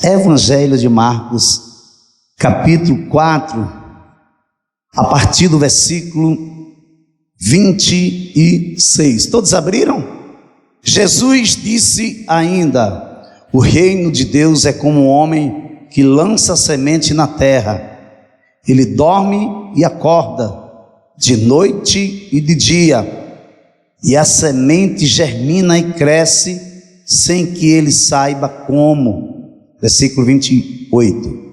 Evangelho de Marcos, capítulo 4, a partir do versículo 26. Todos abriram? Jesus disse ainda: o reino de Deus é como um homem que lança semente na terra. Ele dorme e acorda, de noite e de dia, e a semente germina e cresce, sem que ele saiba como. Versículo 28.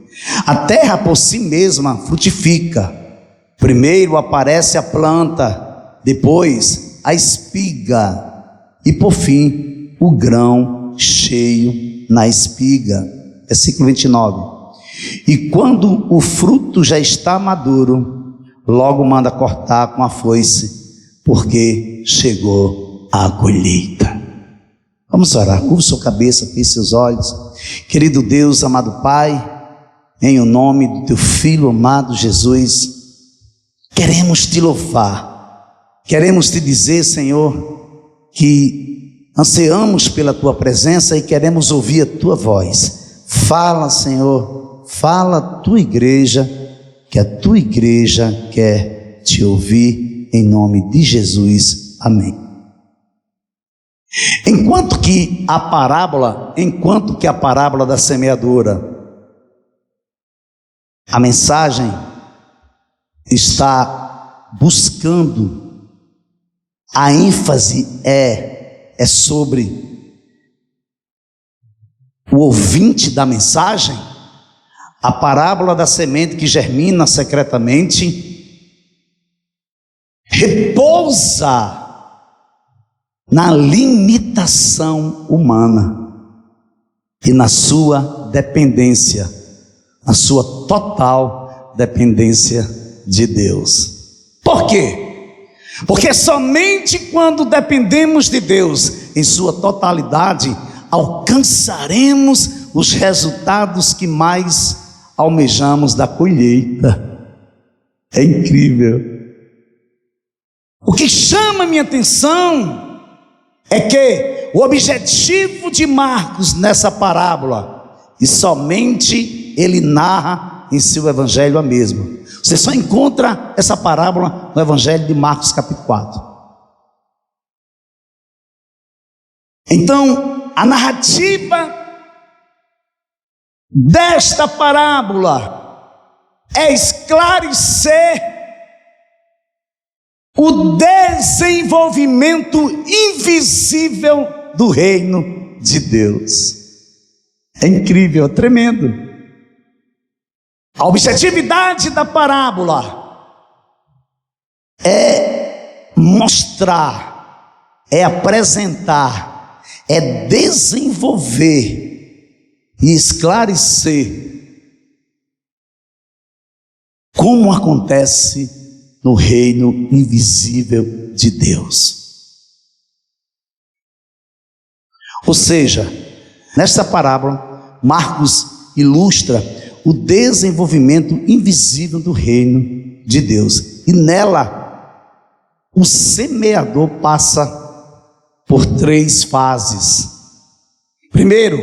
A terra por si mesma frutifica. Primeiro aparece a planta, depois a espiga, e por fim o grão cheio na espiga. Versículo 29. E quando o fruto já está maduro, logo manda cortar com a foice, porque chegou a colheita. Vamos orar. Curva sua cabeça, feche seus olhos. Querido Deus, amado Pai, em o nome do teu Filho amado Jesus, queremos te louvar, queremos te dizer, Senhor, que ansiamos pela tua presença e queremos ouvir a tua voz. Fala, Senhor, fala a tua igreja, que a tua igreja quer te ouvir, em nome de Jesus. Amém. Enquanto que a parábola da semeadura, a mensagem está buscando, a ênfase é sobre o ouvinte da mensagem. A parábola da semente que germina secretamente repousa na limitação humana e na sua dependência, na sua total dependência de Deus. Por quê? Porque somente quando dependemos de Deus em sua totalidade, alcançaremos os resultados que mais almejamos da colheita. É incrível. O que chama minha atenção é que o objetivo de Marcos nessa parábola, e somente ele narra em seu evangelho a mesma. Você só encontra essa parábola no evangelho de Marcos capítulo 4. Então, a narrativa desta parábola é esclarecer o desenvolvimento invisível do reino de Deus. É incrível, é tremendo. A objetividade da parábola é mostrar, é apresentar, é desenvolver e esclarecer como acontece no reino invisível de Deus. Ou seja, nesta parábola, Marcos ilustra o desenvolvimento invisível do reino de Deus. E nela, o semeador passa por 3 fases. Primeiro,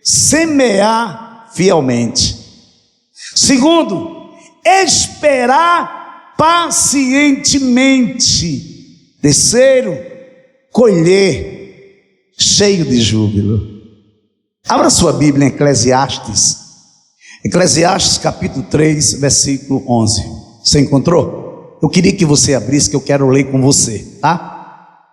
semear fielmente. Segundo, esperar pacientemente. Terceiro, colher cheio de júbilo. Abra sua Bíblia em Eclesiastes capítulo 3, versículo 11. Você encontrou? Eu queria que você abrisse, que eu quero ler com você, tá?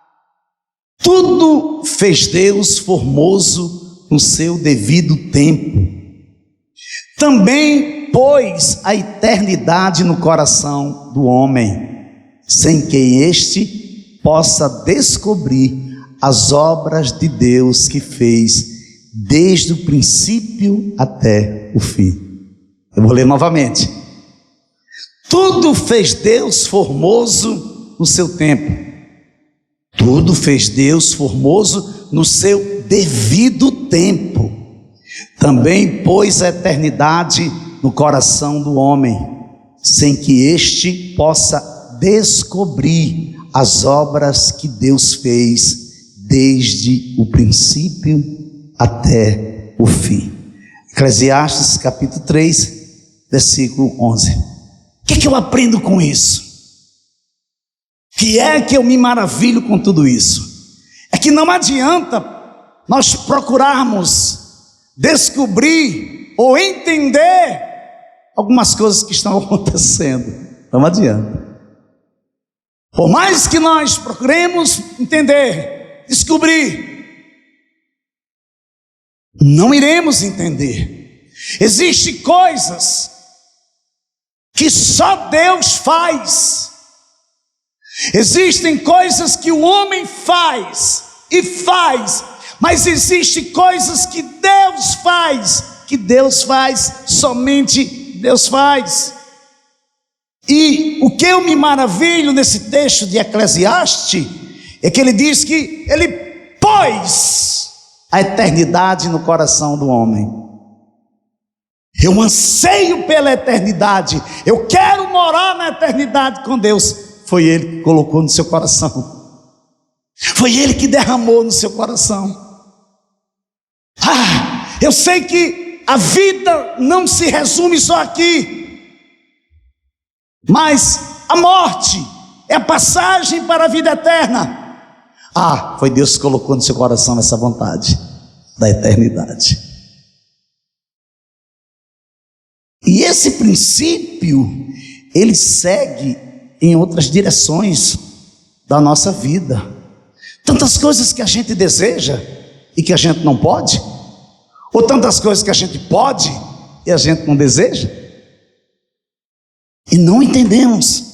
Tudo fez Deus formoso no seu devido tempo. Também pôs a eternidade no coração do homem, sem que este possa descobrir as obras de Deus que fez desde o princípio até o fim. Eu vou ler novamente. Tudo fez Deus formoso no seu tempo. Tudo fez Deus formoso no seu devido tempo. Também pôs a eternidade no coração do homem, sem que este possa descobrir as obras que Deus fez desde o princípio até o fim. Eclesiastes capítulo 3, versículo 11. O que eu aprendo com isso? Que é que eu me maravilho com tudo isso? É que não adianta nós procurarmos descobrir ou entender algumas coisas que estão acontecendo. Não adianta. Por mais que nós procuremos entender, descobrir, não iremos entender. Existem coisas que só Deus faz. Existem coisas que o homem faz, mas existem coisas que Deus faz, somente Deus faz. E o que eu me maravilho nesse texto de Eclesiastes é que ele diz que ele pôs a eternidade no coração do homem. Eu anseio pela eternidade, eu quero morar na eternidade com Deus. Foi Ele que colocou no seu coração, foi Ele que derramou no seu coração. Eu sei que a vida não se resume só aqui, mas a morte é a passagem para a vida eterna. Foi Deus que colocou no seu coração essa vontade da eternidade. E esse princípio, ele segue em outras direções da nossa vida. Tantas coisas que a gente deseja e que a gente não pode, ou tantas coisas que a gente pode e a gente não deseja, e não entendemos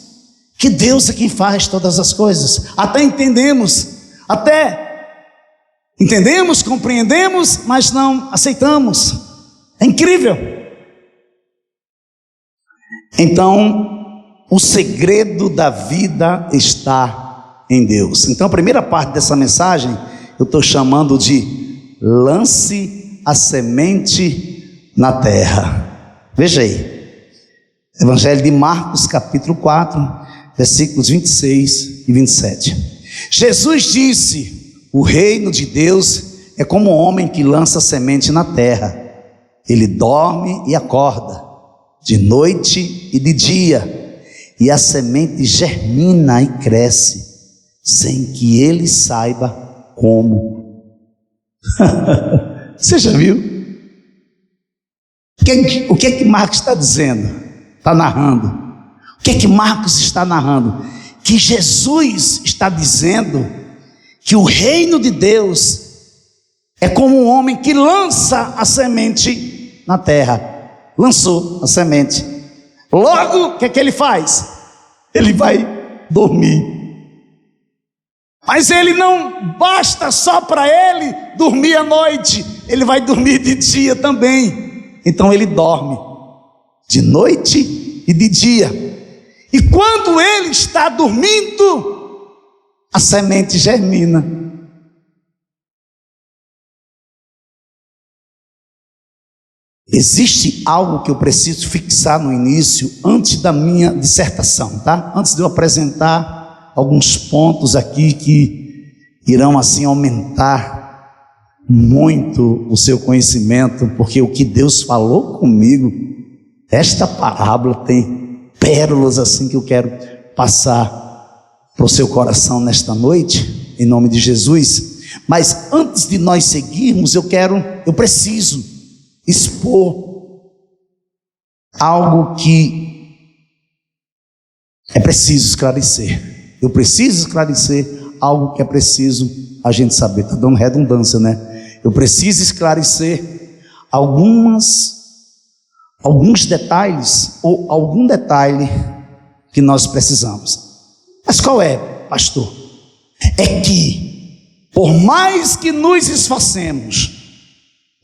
que Deus é quem faz todas as coisas. Até entendemos, compreendemos, mas não aceitamos. É incrível. Então, o segredo da vida está em Deus. Então, a primeira parte dessa mensagem eu estou chamando de lance a semente na terra. Veja aí, Evangelho de Marcos capítulo 4, versículos 26 e 27. Jesus disse: o reino de Deus é como um homem que lança semente na terra. Ele dorme e acorda, de noite e de dia, e a semente germina e cresce, sem que ele saiba como. Você já viu? O que é que Marcos está dizendo? Está narrando. O que é que Marcos está narrando? Que Jesus está dizendo que o reino de Deus é como um homem que lança a semente na terra. Lançou a semente. Logo, o que é que ele faz? Ele vai dormir. Mas ele não basta só para ele dormir à noite, ele vai dormir de dia também. Então ele dorme de noite e de dia. E quando ele está dormindo, a semente germina. Existe algo que eu preciso fixar no início, antes da minha dissertação, tá? Antes de eu apresentar alguns pontos aqui que irão assim aumentar muito o seu conhecimento, porque o que Deus falou comigo, esta parábola tem pérolas assim que eu quero passar para o seu coração nesta noite, em nome de Jesus. Mas antes de nós seguirmos, eu preciso expor algo que é preciso esclarecer. Eu preciso esclarecer algo que é preciso a gente saber. Está dando redundância, né? Eu preciso esclarecer alguns detalhes, ou algum detalhe que nós precisamos. Mas qual é, pastor? É que, por mais que nos esforcemos,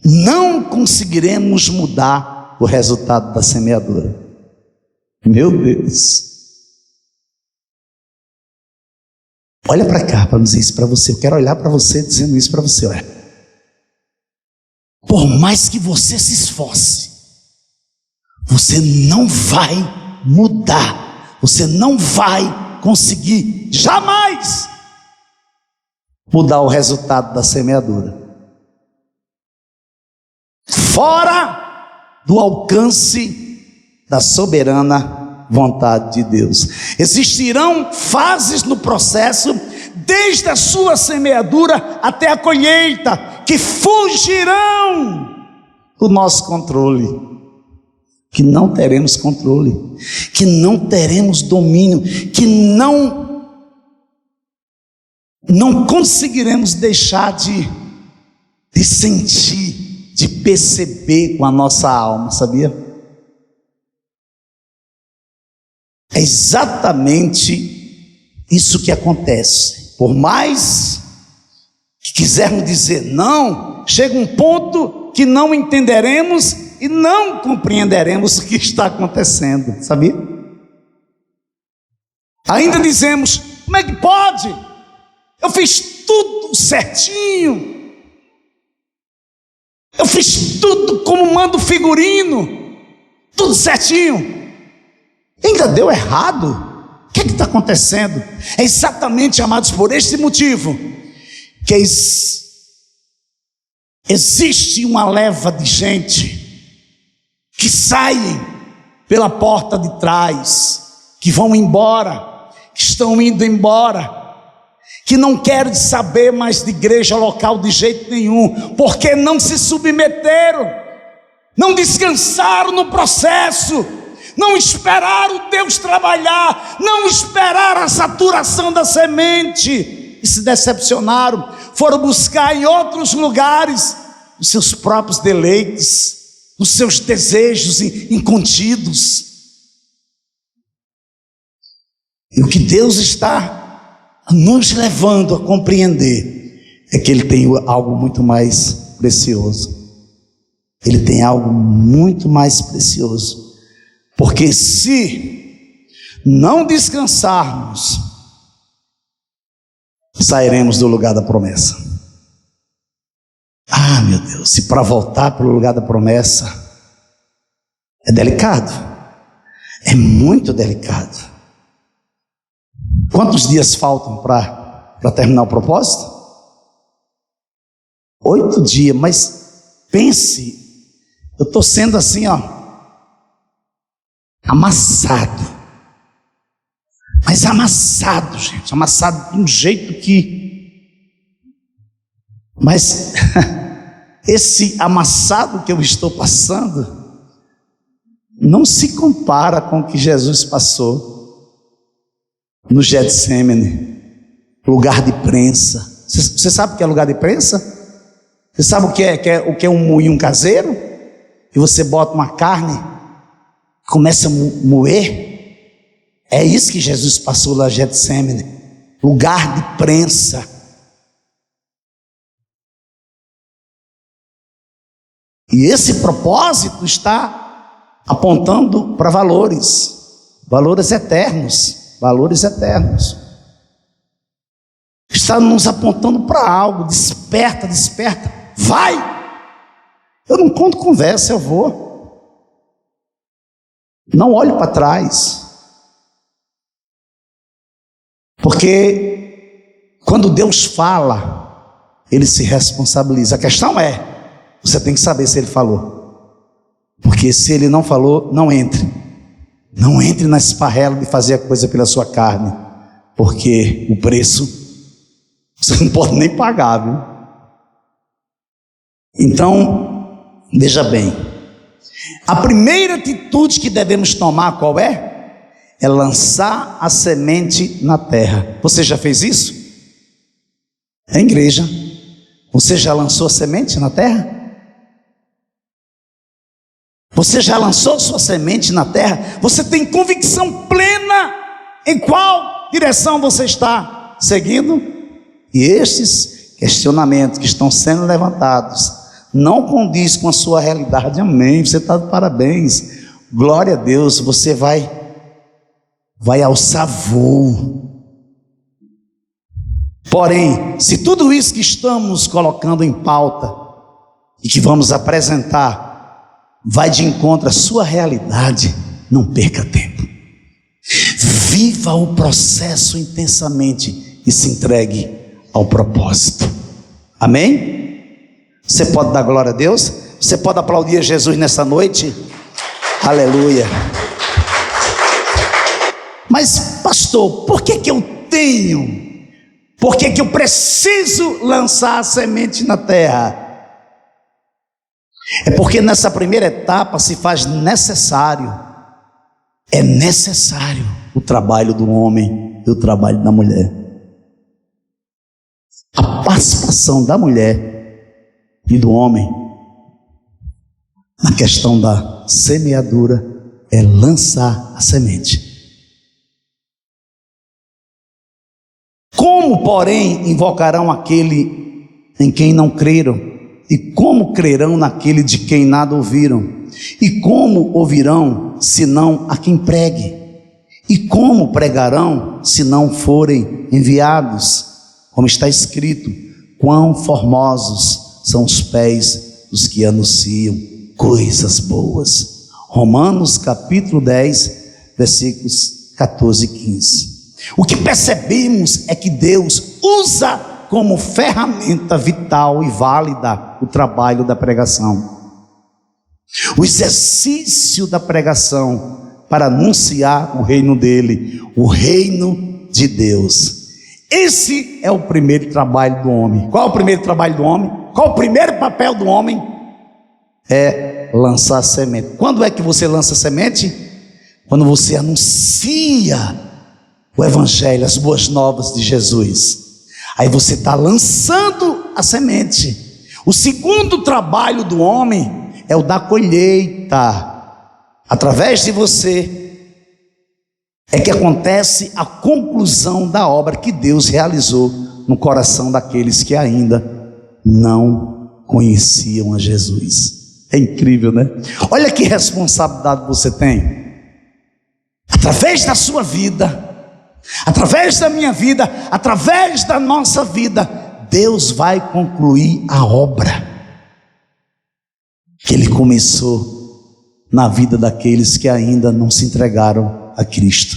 não conseguiremos mudar o resultado da semeadura. Meu Deus. Olha para cá para dizer isso para você. Eu quero olhar para você dizendo isso para você. Olha. Por mais que você se esforce, você não vai mudar. Você não vai conseguir jamais mudar o resultado da semeadura. Fora do alcance da soberana vontade de Deus. Existirão fases no processo, desde a sua semeadura até a colheita, que fugirão do nosso controle, que não teremos controle, que não teremos domínio, que não conseguiremos deixar de sentir, de perceber com a nossa alma, sabia? É exatamente isso que acontece. Por mais que quisermos dizer não, chega um ponto que não entenderemos e não compreenderemos o que está acontecendo, sabia? Ainda dizemos: como é que pode? Eu fiz tudo certinho, eu fiz tudo como manda o figurino, tudo certinho, ainda deu errado. O que está acontecendo? É exatamente, amados, por este motivo que existe uma leva de gente que saem pela porta de trás, que vão embora, que estão indo embora, que não querem saber mais de igreja local de jeito nenhum, porque não se submeteram, não descansaram no processo, não esperaram Deus trabalhar, não esperaram a saturação da semente, e se decepcionaram, foram buscar em outros lugares os seus próprios deleites, os seus desejos incontidos. E o que Deus está nos levando a compreender é que Ele tem algo muito mais precioso. Ele tem algo muito mais precioso. Porque se não descansarmos, sairemos do lugar da promessa. Ah, meu Deus, se para voltar para o lugar da promessa é delicado, é muito delicado. Quantos dias faltam para terminar o propósito? 8 dias, mas pense, eu estou sendo assim, amassado, mas amassado, gente, amassado de um jeito que, mas esse amassado que eu estou passando não se compara com o que Jesus passou no Getsêmani, lugar de prensa. Você sabe o que é lugar de prensa? Você sabe o que é um moinho caseiro? E você bota uma carne, começa a moer. É isso que Jesus passou lá no Getsêmani, lugar de prensa. E esse propósito está apontando para valores eternos. Valores eternos. Está nos apontando para algo. Desperta, desperta. Vai! Eu não conto conversa, eu vou. Não olhe para trás. Porque quando Deus fala, Ele se responsabiliza. A questão é, você tem que saber se Ele falou. Porque se Ele não falou, não entre. Não entre na esparrela de fazer a coisa pela sua carne, porque o preço você não pode nem pagar, viu? Então, veja bem, a primeira atitude que devemos tomar, qual é? É lançar a semente na terra. Você já fez isso? É, igreja? Você já lançou a semente na terra? Você já lançou sua semente na terra? Você tem convicção plena em qual direção você está seguindo? E estes questionamentos que estão sendo levantados não condiz com a sua realidade. Amém, você está de parabéns, glória a Deus. Você vai alçar voo. Porém, se tudo isso que estamos colocando em pauta e que vamos apresentar vai de encontro à sua realidade, não perca tempo. Viva o processo intensamente e se entregue ao propósito. Amém? Você pode dar glória a Deus? Você pode aplaudir a Jesus nessa noite? Aleluia. Mas, pastor, por que eu tenho? Por que eu preciso lançar a semente na terra? É porque nessa primeira etapa se faz necessário, é necessário o trabalho do homem e o trabalho da mulher. A participação da mulher e do homem na questão da semeadura é lançar a semente. Como, porém, invocarão aquele em quem não creram? E como crerão naquele de quem nada ouviram? E como ouvirão, senão a quem pregue? E como pregarão, se não forem enviados? Como está escrito, quão formosos são os pés dos que anunciam coisas boas. Romanos capítulo 10, versículos 14 e 15. O que percebemos é que Deus usa como ferramenta vital e válida o trabalho da pregação, o exercício da pregação para anunciar o reino dele, o reino de Deus. Esse é o primeiro trabalho do homem. Qual é o primeiro trabalho do homem? Qual é o primeiro papel do homem? É lançar semente. Quando é que você lança semente? Quando você anuncia o evangelho, as boas novas de Jesus. Aí você está lançando a semente. O segundo trabalho do homem é o da colheita. Através de você é que acontece a conclusão da obra que Deus realizou no coração daqueles que ainda não conheciam a Jesus. É incrível, né? Olha que responsabilidade você tem. Através da sua vida, através da minha vida, através da nossa vida, Deus vai concluir a obra que Ele começou na vida daqueles que ainda não se entregaram a Cristo.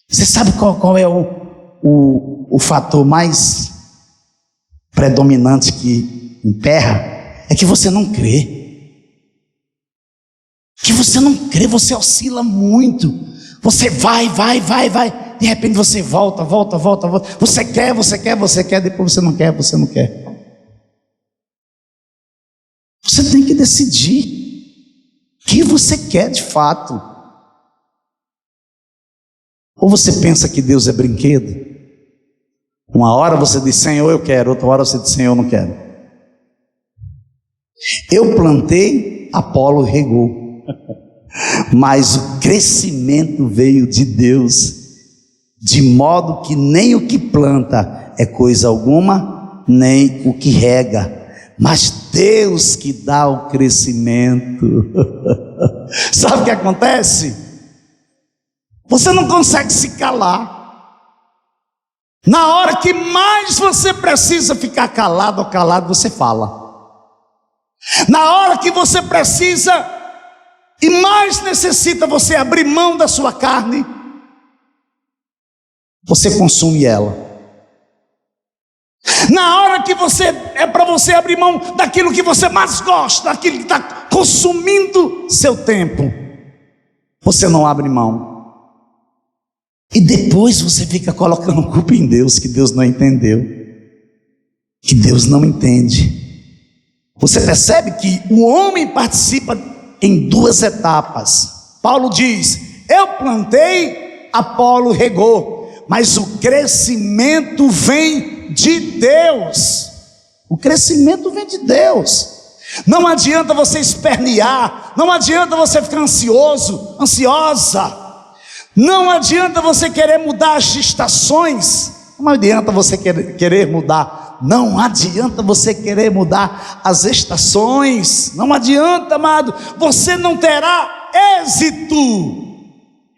Você sabe qual é o fator mais predominante que emperra? É que você não crê. Que você não crê, você oscila muito. Você vai. De repente você volta. Você quer, depois você não quer. Você tem que decidir o que você quer de fato. Ou você pensa que Deus é brinquedo? Uma hora você diz, Senhor, eu quero. Outra hora você diz, Senhor, eu não quero. Eu plantei, Apolo regou. Mas o crescimento veio de Deus, de modo que nem o que planta é coisa alguma, nem o que rega, mas Deus que dá o crescimento. Sabe o que acontece? Você não consegue se calar. Na hora que mais você precisa ficar calado ou calado, você fala. Na hora que você precisa e mais necessita você abrir mão da sua carne, você consome ela. Na hora que é para você abrir mão daquilo que você mais gosta, daquilo que está consumindo seu tempo, você não abre mão. E depois você fica colocando culpa em Deus, que Deus não entendeu, que Deus não entende. Você percebe que o homem participa em duas etapas. Paulo diz, eu plantei, Apolo regou, mas o crescimento vem de Deus. O crescimento vem de Deus. Não adianta você espernear, não adianta você ficar ansiosa, não adianta você querer mudar as estações, não adianta você querer mudar, não adianta você querer mudar as estações, não adianta, amado, você não terá êxito.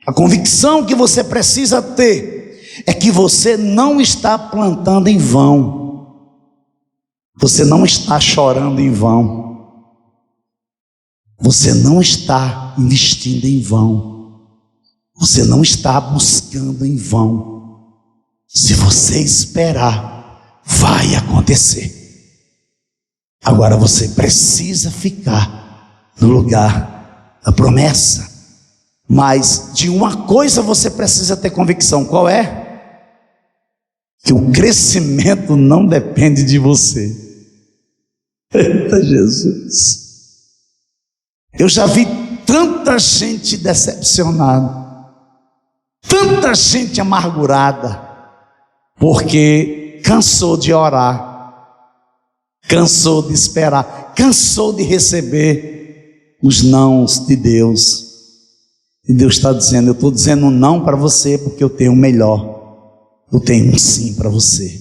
A convicção que você precisa ter é que você não está plantando em vão, você não está chorando em vão, você não está investindo em vão, você não está buscando em vão. Se você esperar, vai acontecer. Agora você precisa ficar no lugar da promessa. Mas de uma coisa você precisa ter convicção. Qual é? Que o crescimento não depende de você. Eita Jesus! Eu já vi tanta gente decepcionada, tanta gente amargurada, porque cansou de orar, cansou de esperar, cansou de receber os nãos de Deus. E Deus está dizendo: eu estou dizendo um não para você porque eu tenho um melhor, eu tenho um sim para você.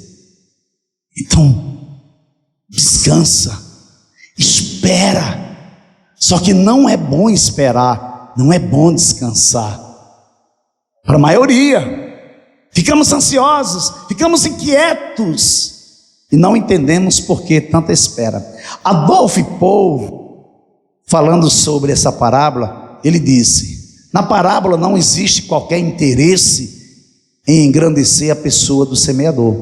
Então, descansa, espera. Só que não é bom esperar, não é bom descansar. Para a maioria, ficamos ansiosos, ficamos inquietos e não entendemos por que tanta espera. Adolf Paul, falando sobre essa parábola, ele disse: na parábola não existe qualquer interesse em engrandecer a pessoa do semeador.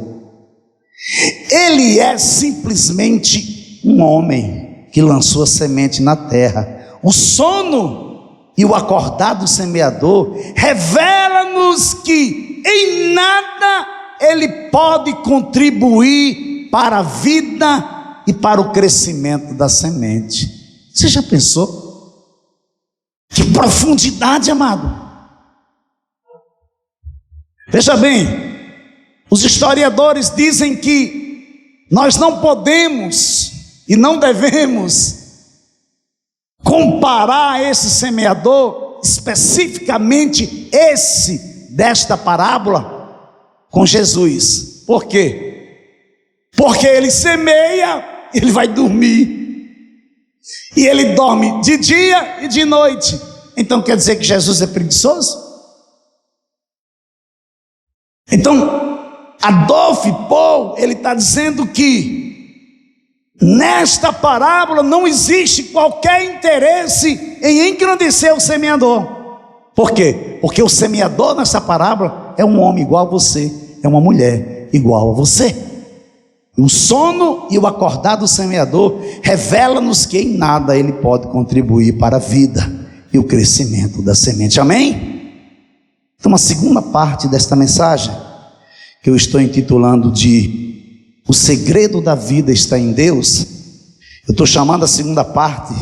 Ele é simplesmente um homem que lançou a semente na terra. O sono e o acordar do semeador revela-nos que em nada ele pode contribuir para a vida e para o crescimento da semente. Você já pensou? Que profundidade, amado! Veja bem, os historiadores dizem que nós não podemos e não devemos comparar esse semeador, especificamente esse desta parábola, com Jesus. Por quê? Porque ele semeia, ele vai dormir, e ele dorme de dia e de noite. Então quer dizer que Jesus é preguiçoso? Então Adolf Paul, ele está dizendo que nesta parábola não existe qualquer interesse em engrandecer o semeador. Por quê? Porque o semeador nessa parábola é um homem igual a você, é uma mulher igual a você. O sono e o acordar do semeador revela-nos que em nada ele pode contribuir para a vida e o crescimento da semente. Amém? Então, a segunda parte desta mensagem, que eu estou intitulando de O segredo da vida está em Deus, eu estou chamando a segunda parte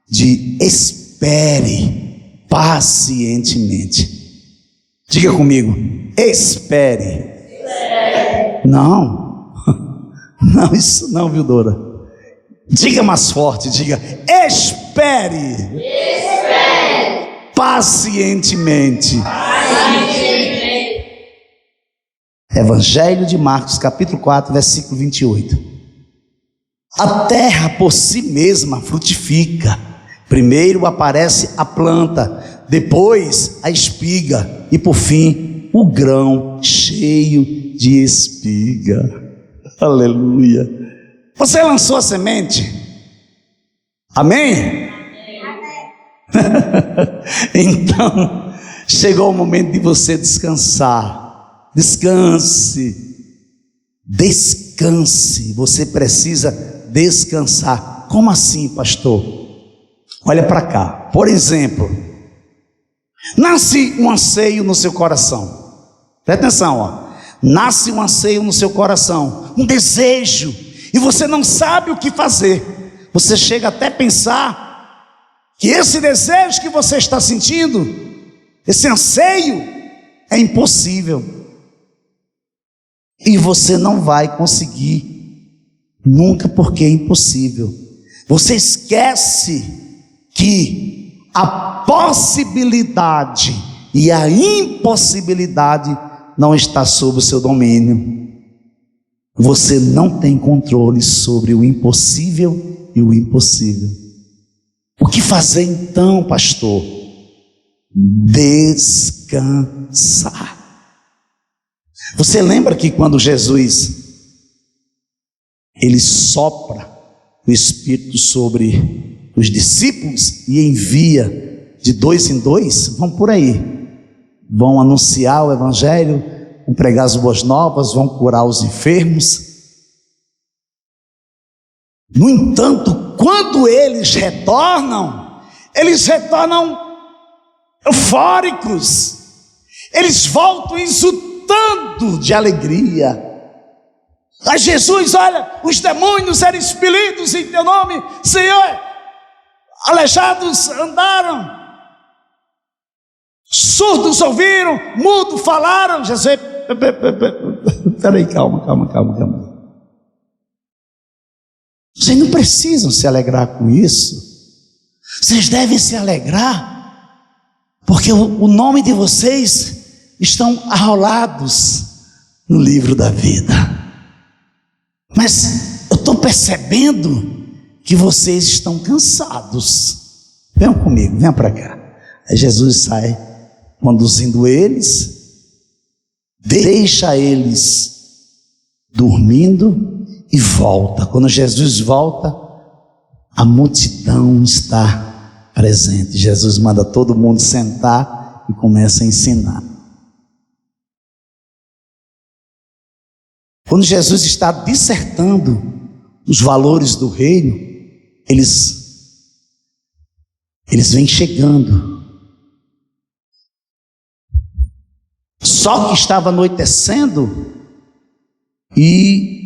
de espere pacientemente. Diga comigo: espere. Não, não, isso não, viu, Dora? Diga mais forte, diga: espere. Pacientemente. Evangelho de Marcos, capítulo 4, versículo 28. A terra por si mesma frutifica. Primeiro aparece a planta, depois a espiga e por fim o grão cheio de espiga. Aleluia. Você lançou a semente? Amém? Então chegou o momento de você descansar. Descanse, descanse, você precisa descansar. Como assim, pastor? Olha para cá, por exemplo, nasce um anseio no seu coração, presta atenção, ó. Nasce um anseio no seu coração, um desejo, e você não sabe o que fazer. Você chega até a pensar que esse desejo que você está sentindo, esse anseio, é impossível. E você não vai conseguir nunca, porque é impossível. Você esquece que a possibilidade e a impossibilidade não está sob o seu domínio. Você não tem controle sobre o impossível e o impossível. O que fazer então, pastor? Descansar. Você lembra que quando Jesus ele sopra o Espírito sobre os discípulos e envia de 2 em 2, vão por aí, vão anunciar o Evangelho, vão pregar as boas novas, vão curar os enfermos. No entanto, quando eles retornam eufóricos, eles voltam exultando de alegria. A Jesus, olha, os demônios eram expelidos em teu nome, Senhor, aleijados andaram, surdos ouviram, mudos falaram. Jesus, peraí, calma. Vocês não precisam se alegrar com isso. Vocês devem se alegrar, porque o nome de vocês estão arrolados no livro da vida. Mas eu estou percebendo que vocês estão cansados. Venham comigo, venham para cá. Aí Jesus sai conduzindo eles, deixa eles dormindo e volta. Quando Jesus volta, a multidão está presente. Jesus manda todo mundo sentar e começa a ensinar. Quando Jesus está dissertando os valores do reino, eles vêm chegando. Só que estava anoitecendo e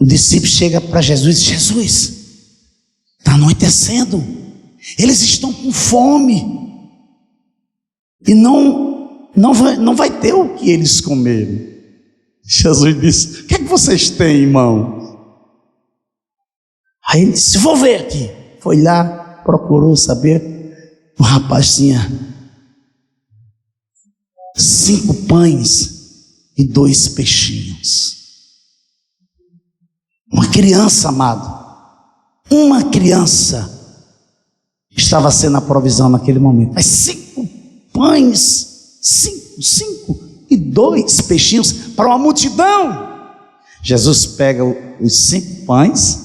o discípulo chega para Jesus e diz: Jesus, está anoitecendo, eles estão com fome e não vai ter o que eles comerem. Jesus disse: o que é que vocês têm, irmão? Aí ele disse: vou ver aqui. Foi lá, procurou saber. O rapaz tinha 5 pães e 2 peixinhos. Uma criança, amado, uma criança estava sendo a provisão naquele momento. Mas 5 pães, 5 e 2 peixinhos para uma multidão. Jesus pega os 5 pães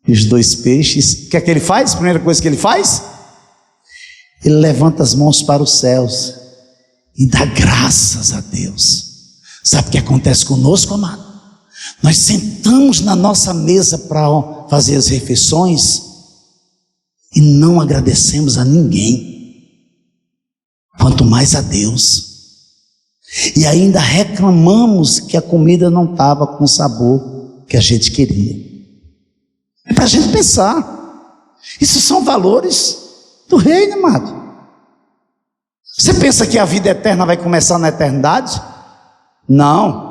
e os 2 peixes. O que é que ele faz? A primeira coisa que ele faz, ele levanta as mãos para os céus e dá graças a Deus. Sabe o que acontece conosco, amado? Nós sentamos na nossa mesa para fazer as refeições e não agradecemos a ninguém, quanto mais a Deus. E ainda reclamamos que a comida não estava com o sabor que a gente queria. É para a gente pensar. Isso são valores do reino, amado. Você pensa que a vida eterna vai começar na eternidade? Não.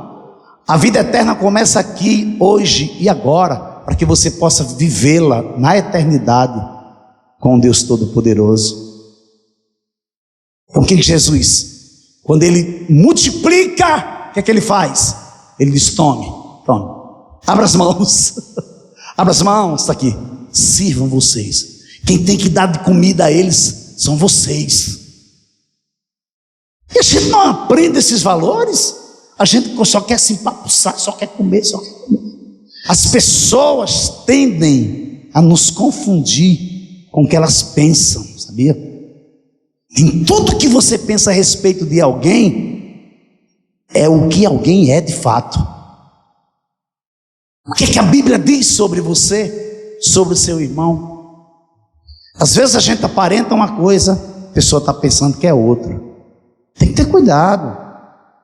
A vida eterna começa aqui, hoje e agora, para que você possa vivê-la na eternidade com Deus Todo-Poderoso. Então o que Jesus, quando ele multiplica, o que é que ele faz? Ele diz: tome, abra as mãos, abra as mãos, está aqui, sirvam vocês. Quem tem que dar de comida a eles são vocês. E a gente não aprende esses valores. A gente só quer se empapuçar, só quer comer. As pessoas tendem a nos confundir com o que elas pensam, sabia? Em tudo que você pensa a respeito de alguém, é o que alguém é de fato. O que é que a Bíblia diz sobre você, sobre o seu irmão? Às vezes a gente aparenta uma coisa, a pessoa está pensando que é outra. Tem que ter cuidado.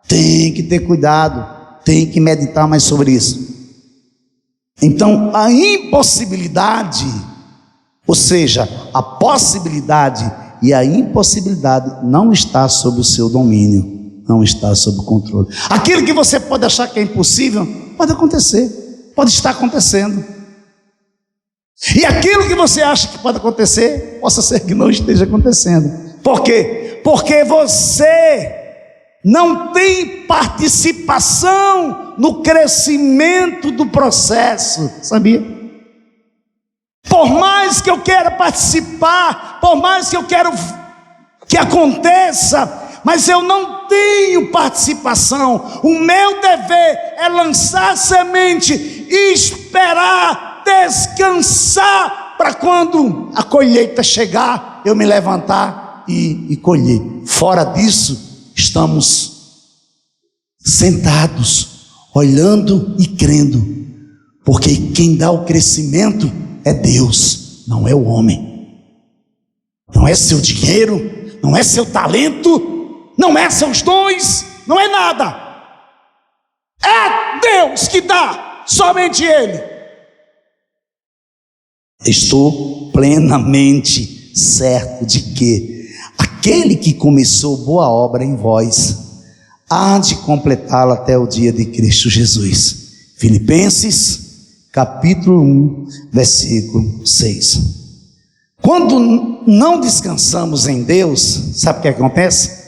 Tem que ter cuidado, tem que meditar mais sobre isso. Então, a impossibilidade, ou seja, a possibilidade e a impossibilidade não está sob o seu domínio, não está sob o controle. Aquilo que você pode achar que é impossível, pode acontecer, pode estar acontecendo. E aquilo que você acha que pode acontecer, possa ser que não esteja acontecendo. Por quê? Porque você não tem participação no crescimento do processo, sabia? Por mais que eu queira participar, por mais que eu quero que aconteça, mas eu não tenho participação. O meu dever é lançar semente e esperar, descansar, para quando a colheita chegar, eu me levantar e colher. Fora disso, estamos sentados, olhando e crendo, Porque quem dá o crescimento é Deus, não é o homem. Não é seu dinheiro, não é seu talento, não é seus dons, não é nada. É Deus que dá, somente Ele. Estou plenamente certo de que aquele que começou boa obra em vós há de completá-la até o dia de Cristo Jesus. Filipenses capítulo 1, versículo 6. Quando não descansamos em Deus, sabe o que acontece?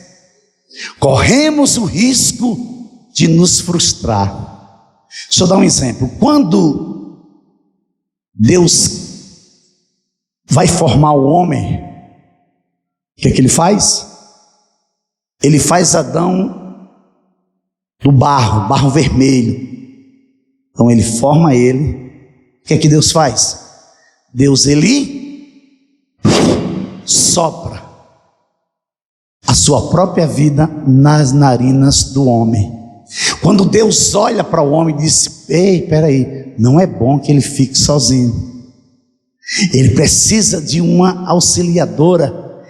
Corremos o risco de nos frustrar. Deixa eu dar um exemplo. Quando Deus vai formar o homem, o que é que Ele faz? Ele faz Adão do barro vermelho. Então Ele forma ele. O que é que Deus faz? Deus, Ele sopra a sua própria vida nas narinas do homem. Quando Deus olha para o homem e diz: ei, peraí, não é bom que ele fique sozinho. Ele precisa de uma auxiliadora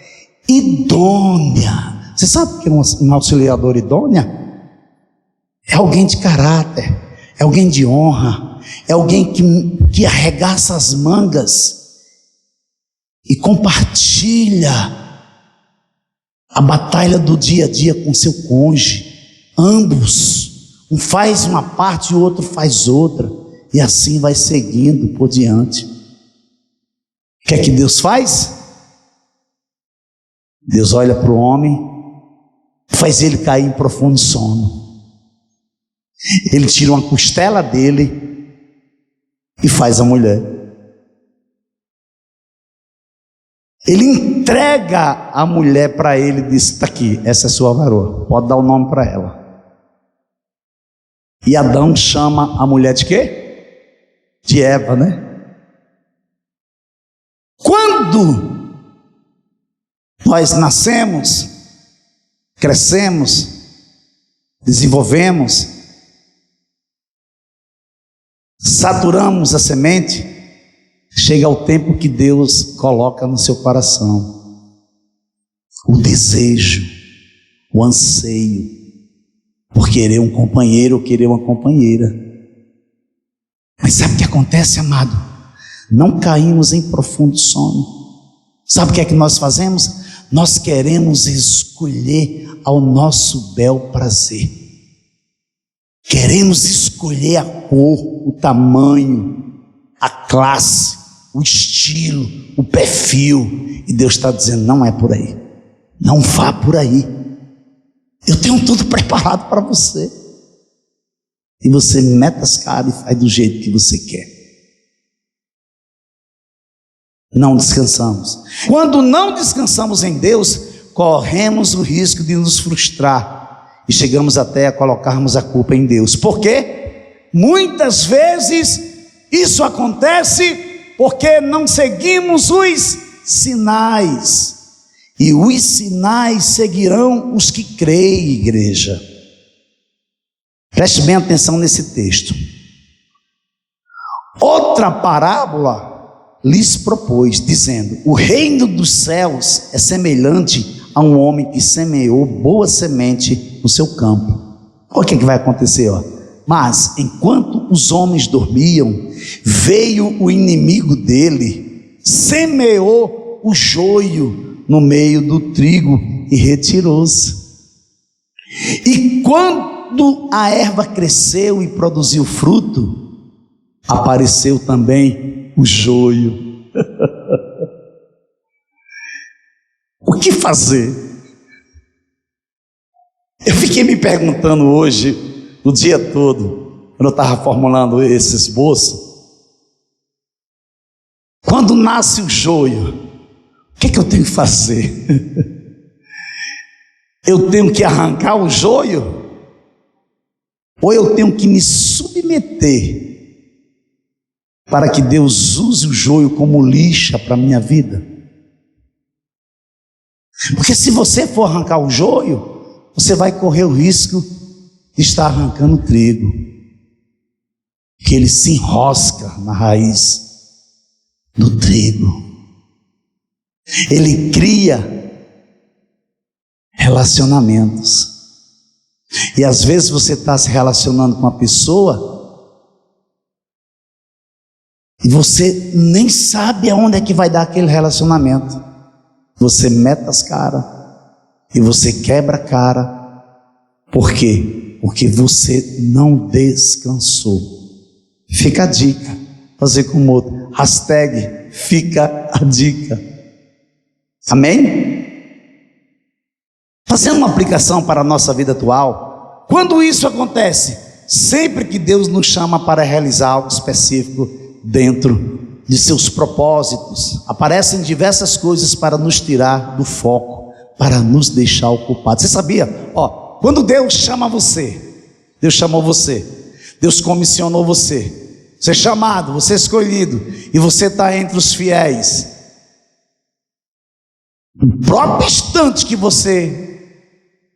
idônea. Você sabe o que é uma auxiliadora idônea? É alguém de caráter, é alguém de honra, é alguém que arregaça as mangas e compartilha a batalha do dia a dia com seu cônjuge. Ambos, um faz uma parte e o outro faz outra, e assim vai seguindo por diante. O que é que Deus faz? Deus olha para o homem, faz ele cair em profundo sono. Ele tira uma costela dele e faz a mulher. Ele entrega a mulher para ele e diz: está aqui, essa é sua varoa, pode dar o nome para ela. E Adão chama a mulher de quê? De Eva, né? Quando nós nascemos, crescemos, desenvolvemos, saturamos a semente, chega o tempo que Deus coloca no seu coração o desejo, o anseio por querer um companheiro ou querer uma companheira. Mas sabe o que acontece, amado? Não caímos em profundo sono. Sabe o que é que nós fazemos? Nós queremos escolher ao nosso bel prazer. Queremos escolher a cor, o tamanho, a classe, o estilo, o perfil. E Deus está dizendo: não é por aí. Não vá por aí. Eu tenho tudo preparado para você. E você mete as caras e faz do jeito que você quer. Não descansamos. Quando não descansamos em Deus, corremos o risco de nos frustrar e chegamos até a colocarmos a culpa em Deus. Por quê? Muitas vezes isso acontece porque não seguimos os sinais. E os sinais seguirão os que creem, igreja. Preste bem atenção nesse texto. Outra parábola lhes propôs, dizendo: o reino dos céus é semelhante a um homem que semeou boa semente no seu campo. Olha o que vai acontecer, ó. Mas enquanto os homens dormiam, veio o inimigo dele, semeou o joio no meio do trigo e retirou-se. E quando a erva cresceu e produziu fruto, apareceu também o joio. O que fazer? Eu fiquei me perguntando hoje, o dia todo, quando eu estava formulando esse esboço, quando nasce o joio, o que eu tenho que fazer? Eu tenho que arrancar o joio? Ou eu tenho que me submeter para que Deus use o joio como lixa para a minha vida? Porque se você for arrancar o joio, você vai correr o risco de estar arrancando trigo. que ele se enrosca na raiz do trigo. Ele cria relacionamentos. E às vezes você está se relacionando com uma pessoa e você nem sabe aonde é que vai dar aquele relacionamento. Você mete as caras e você quebra a cara. Por quê? Porque você não descansou. Fica a dica, fazer com o outro. Hashtag fica a dica. Amém? Fazendo uma aplicação para a nossa vida atual, quando isso acontece? Sempre que Deus nos chama para realizar algo específico dentro de seus propósitos, aparecem diversas coisas para nos tirar do foco, para nos deixar ocupados. Você sabia? Quando Deus chama você, Deus chamou você, Deus comissionou você, você é chamado, você é escolhido, e você está entre os fiéis. No próprio instante que você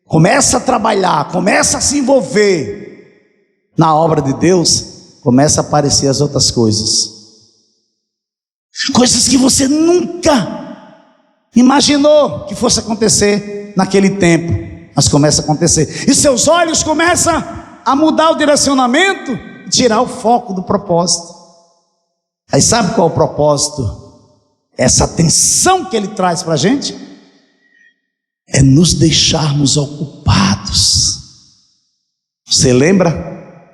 começa a trabalhar, começa a se envolver na obra de Deus, começa a aparecer as outras coisas. Coisas que você nunca imaginou que fosse acontecer naquele tempo, mas começa a acontecer. E seus olhos começam a mudar o direcionamento e tirar o foco do propósito. Aí sabe qual é o propósito? Essa atenção que ele traz para a gente é nos deixarmos ocupados. Você lembra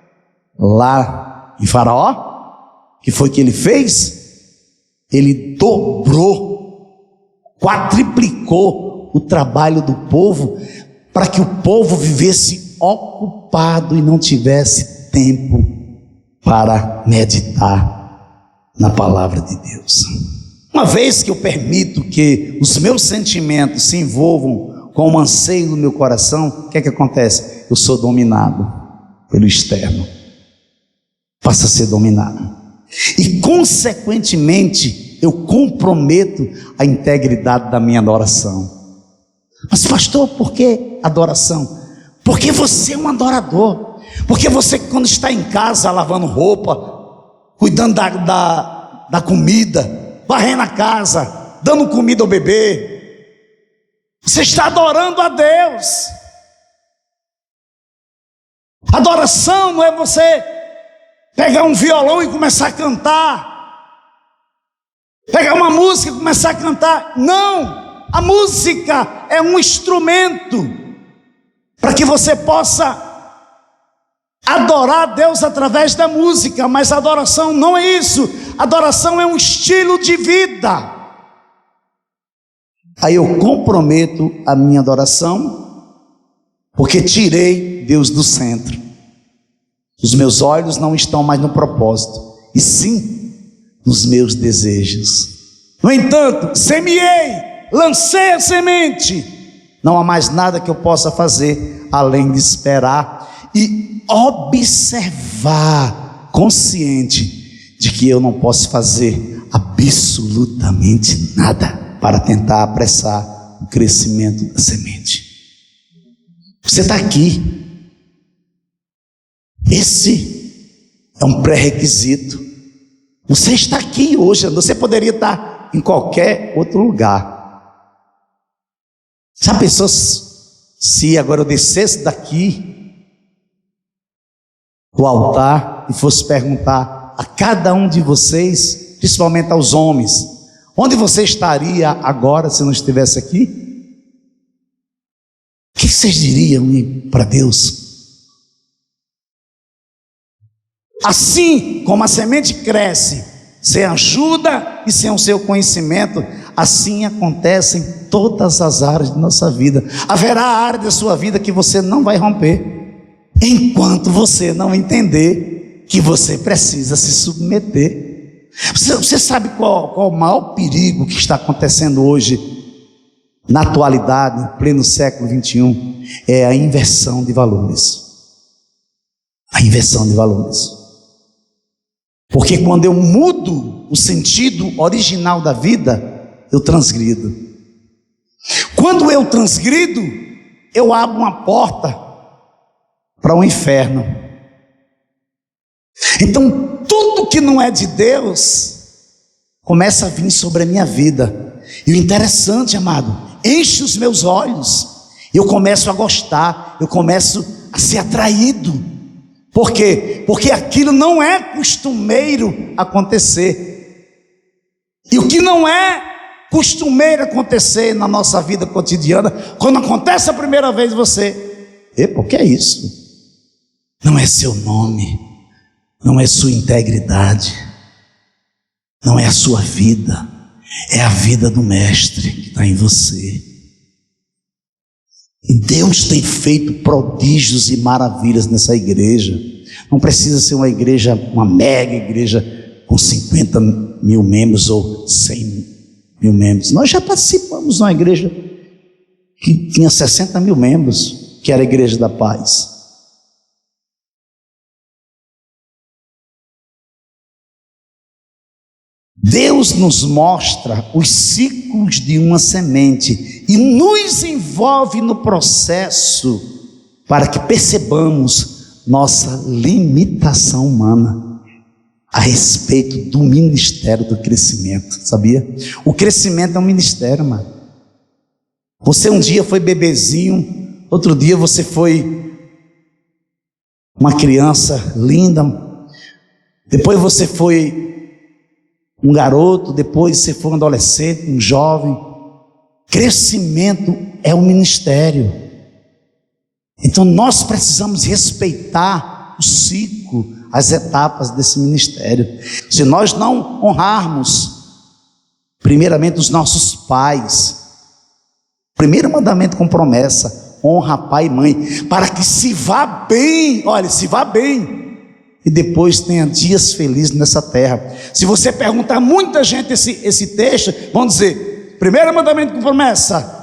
lá em Faraó? Que foi que ele fez? Ele dobrou, quadriplicou o trabalho do povo para que o povo vivesse ocupado e não tivesse tempo para meditar na palavra de Deus. Uma vez que eu permito que os meus sentimentos se envolvam com o anseio do meu coração, o que é que acontece? Eu sou dominado pelo externo. Passo a ser dominado. E consequentemente eu comprometo a integridade da minha adoração. Mas pastor, por que adoração? Porque você é um adorador. Porque você, quando está em casa lavando roupa, cuidando da comida, varrendo a casa, dando comida ao bebê, você está adorando a Deus. Adoração não é você pegar um violão e começar a cantar, pegar uma música e começar a cantar. Não, a música é um instrumento para que você possa adorar a Deus através da música, mas a adoração não é isso. Adoração é um estilo de vida. Aí eu comprometo a minha adoração, porque tirei Deus do centro. Os meus olhos não estão mais no propósito, e sim nos meus desejos. No entanto, semeei, lancei a semente. Não há mais nada que eu possa fazer além de esperar e observar, consciente de que eu não posso fazer absolutamente nada para tentar apressar o crescimento da semente. Você está aqui. Esse é um pré-requisito. Você está aqui hoje. Você poderia estar em qualquer outro lugar. Já pensou se agora eu descesse daqui do altar e fosse perguntar a cada um de vocês, principalmente aos homens, onde você estaria agora se não estivesse aqui? O que vocês diriam para Deus? Assim como a semente cresce sem ajuda e sem o seu conhecimento, assim acontece em todas as áreas de nossa vida. Haverá área da sua vida que você não vai romper, enquanto você não entender que você precisa se submeter. Você sabe qual o maior perigo que está acontecendo hoje, na atualidade, em pleno século 21? É a inversão de valores. A inversão de valores. Porque quando eu mudo o sentido original da vida, eu transgrido. Quando eu transgrido, eu abro uma porta para o inferno. Então tudo que não é de Deus começa a vir sobre a minha vida. E o interessante, amado, enche os meus olhos. Eu começo a gostar, eu começo a ser atraído. Por quê? Porque aquilo não é costumeiro acontecer. E o que não é costumeiro acontecer na nossa vida cotidiana, quando acontece a primeira vez, você, o que é isso? Não é seu nome, não é sua integridade, não é a sua vida, é a vida do Mestre que está em você. E Deus tem feito prodígios e maravilhas nessa igreja. Não precisa ser uma igreja, uma mega igreja com 50 mil membros ou 100 mil membros. Nós já participamos de uma igreja que tinha 60 mil membros, que era a Igreja da Paz. Deus nos mostra os ciclos de uma semente e nos envolve no processo para que percebamos nossa limitação humana a respeito do ministério do crescimento, sabia? O crescimento é um ministério, mano. Você um dia foi bebezinho, outro dia você foi uma criança linda, depois você foi um garoto, depois você foi um adolescente, um jovem. Crescimento é um ministério. Então nós precisamos respeitar o ciclo, as etapas desse ministério. Se nós não honrarmos primeiramente os nossos pais, primeiro mandamento com promessa: honra pai e mãe, para que se vá bem, olha, se vá bem, e depois tenha dias felizes nessa terra. Se você perguntar a muita gente esse texto, vão dizer: primeiro mandamento com promessa,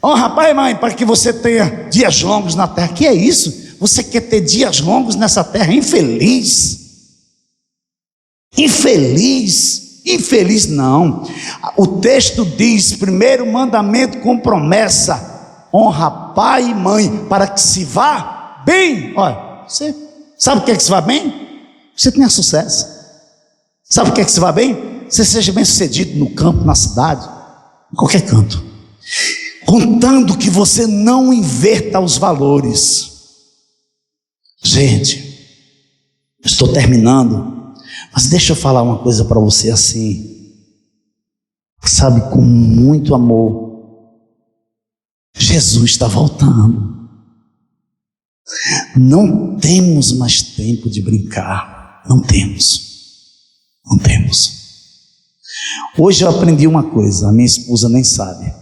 honra pai e mãe, para que você tenha dias longos na terra. Que é isso? Você quer ter dias longos nessa terra? Infeliz, não. O texto diz: primeiro mandamento com promessa, honra pai e mãe, para que se vá bem. Olha, você sabe o que é que se vá bem? Você tenha sucesso. Sabe o que é que se vá bem? Você seja bem sucedido no campo, na cidade, em qualquer canto, contando que você não inverta os valores. Gente, estou terminando, mas deixa eu falar uma coisa para você assim, sabe, com muito amor. Jesus está voltando. Não temos mais tempo de brincar. Não temos. Hoje eu aprendi uma coisa, a minha esposa nem sabe.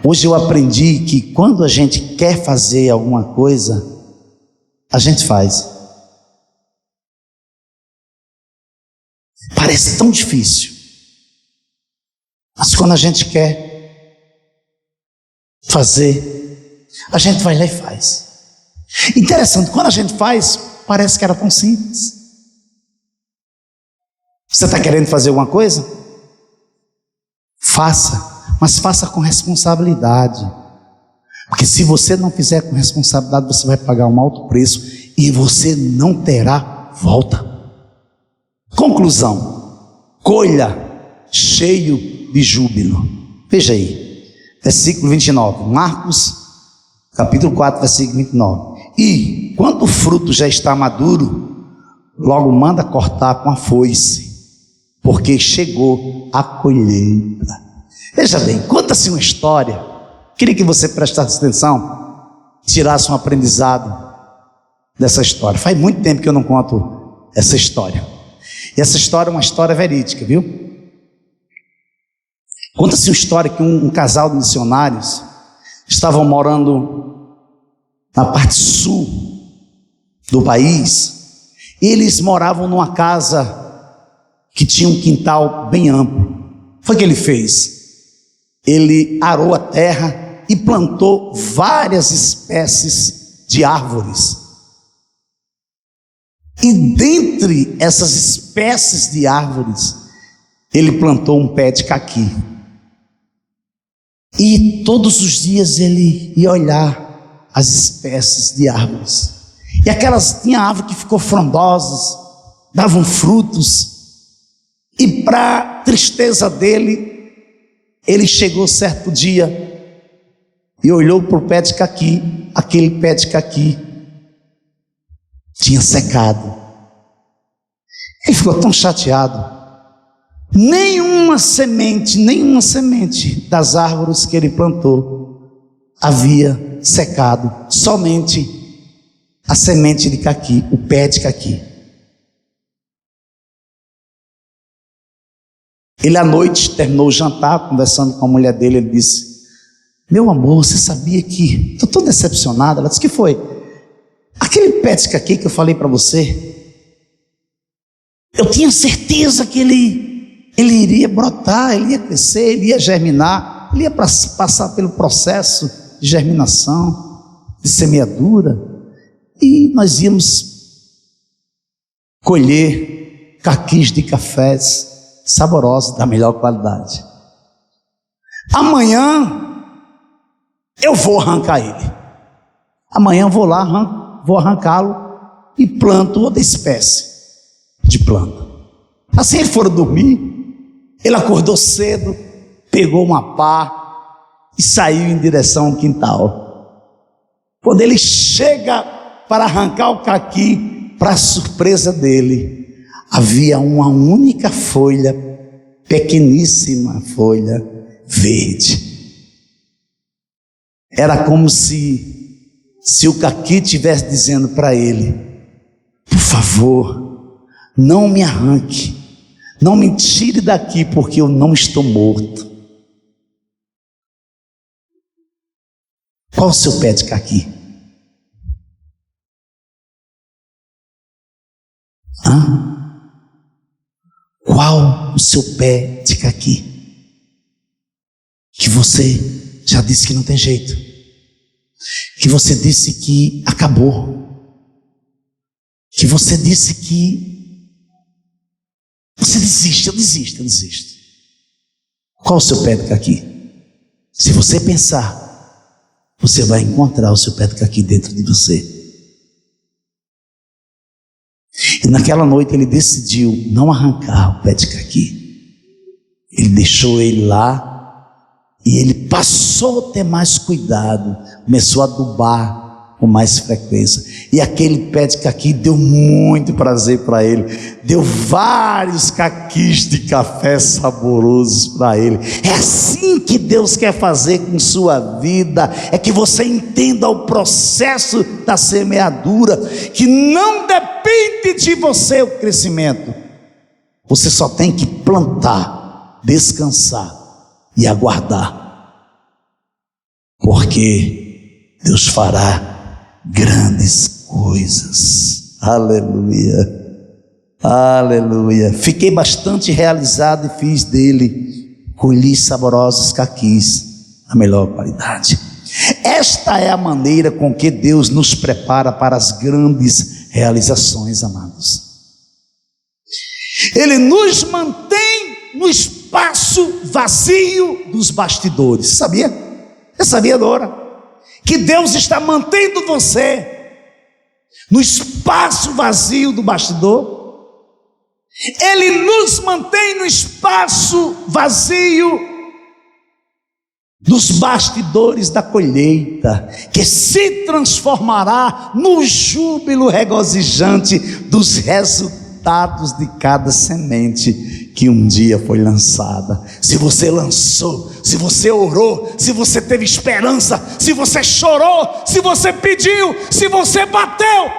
Hoje eu aprendi que quando a gente quer fazer alguma coisa, a gente faz. Parece tão difícil, mas quando a gente quer fazer, a gente vai lá e faz. Interessante, quando a gente faz, parece que era tão simples. Você está querendo fazer alguma coisa? Faça, mas faça com responsabilidade. Porque se você não fizer com responsabilidade, você vai pagar um alto preço e você não terá volta. Conclusão: colha cheio de júbilo. Veja aí, versículo 29, Marcos capítulo 4, versículo 29. E quando o fruto já está maduro, logo manda cortar com a foice, porque chegou a colheita. Veja bem, conta-se uma história. Queria que você prestasse atenção, tirasse um aprendizado dessa história. Faz muito tempo que eu não conto essa história. E essa história é uma história verídica, viu? Conta-se uma história que um casal de missionários estavam morando na parte sul do país. E eles moravam numa casa que tinha um quintal bem amplo. Foi o que ele fez? Ele arou a terra e plantou várias espécies de árvores. E dentre essas espécies de árvores, ele plantou um pé de caqui. E todos os dias ele ia olhar as espécies de árvores. E aquelas, tinha árvore que ficou frondosas, davam frutos. E para tristeza dele, ele chegou certo dia e olhou para o pé de caqui. Aquele pé de caqui tinha secado. Ele ficou tão chateado. Nenhuma semente das árvores que ele plantou havia secado, somente a semente de caqui, o pé de caqui. Ele à noite terminou o jantar, conversando com a mulher dele, ele disse: meu amor, você sabia que... Estou tão decepcionado. Ela disse: que foi? Aquele pé de caqui que eu falei para você, eu tinha certeza que ele iria brotar, ele ia crescer, ele ia germinar, ele ia passar pelo processo de germinação, de semeadura, e nós íamos colher caquis de cafés saborosos, da melhor qualidade. Amanhã eu vou arrancar ele. Amanhã eu vou lá, vou arrancá-lo e planto outra espécie de planta. Assim eles foram dormir. Ele acordou cedo, pegou uma pá e saiu em direção ao quintal. Quando ele chega para arrancar o caqui, para a surpresa dele, havia uma única folha, pequeníssima folha verde. Era como se o caqui estivesse dizendo para ele: por favor, não me arranque, não me tire daqui, porque eu não estou morto. Qual o seu pé de caqui? Qual o seu pé de caqui? Que você já disse que não tem jeito, que você disse que acabou, que você disse que você desiste. Eu desisto. Qual o seu pé de caqui? Se você pensar, você vai encontrar o seu pé de caqui dentro de você. E naquela noite ele decidiu não arrancar o pé de caqui. Ele deixou ele lá e ele passou a ter mais cuidado, começou a adubar com mais frequência. E aquele pé de caqui deu muito prazer para ele, deu vários caquis de café saborosos para ele. É assim que Deus quer fazer com sua vida, é que você entenda o processo da semeadura, que não depende de você o crescimento. Você só tem que plantar, descansar e aguardar, porque Deus fará grandes coisas. Aleluia, aleluia. Fiquei bastante realizado e fiz dele, colhi saborosos caquis, a melhor qualidade. Esta é a maneira com que Deus nos prepara para as grandes realizações, amados. Ele nos mantém no espaço vazio dos bastidores. Sabia? Você sabia, Dora? Que Deus está mantendo você no espaço vazio do bastidor. Ele nos mantém no espaço vazio dos bastidores da colheita, que se transformará no júbilo regozijante dos resultados de cada semente que um dia foi lançada. Se você lançou, se você orou, se você teve esperança, se você chorou, se você pediu, se você bateu,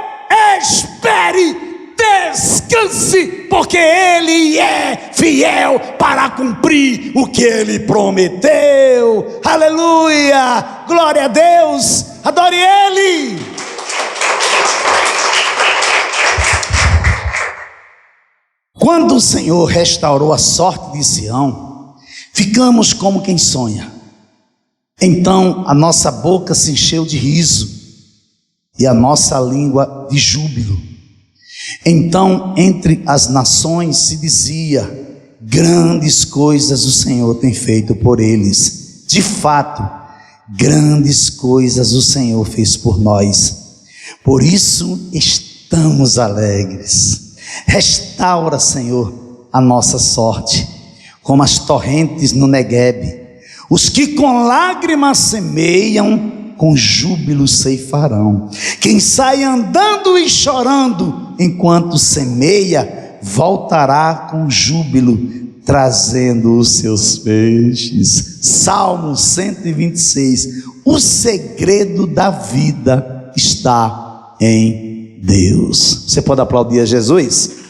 espere, descanse, porque Ele é fiel para cumprir o que Ele prometeu. Aleluia, glória a Deus, adore Ele. Quando o Senhor restaurou a sorte de Sião, ficamos como quem sonha. Então a nossa boca se encheu de riso e a nossa língua de júbilo. Então entre as nações se dizia: grandes coisas o Senhor tem feito por eles. De fato, grandes coisas o Senhor fez por nós. Por isso estamos alegres. Restaura, Senhor, a nossa sorte, como as torrentes no Neguebe. Os que com lágrimas semeiam, com júbilo ceifarão. Quem sai andando e chorando, enquanto semeia, voltará com júbilo, trazendo os seus feixes. Salmo 126. O segredo da vida está em Deus. Você pode aplaudir a Jesus?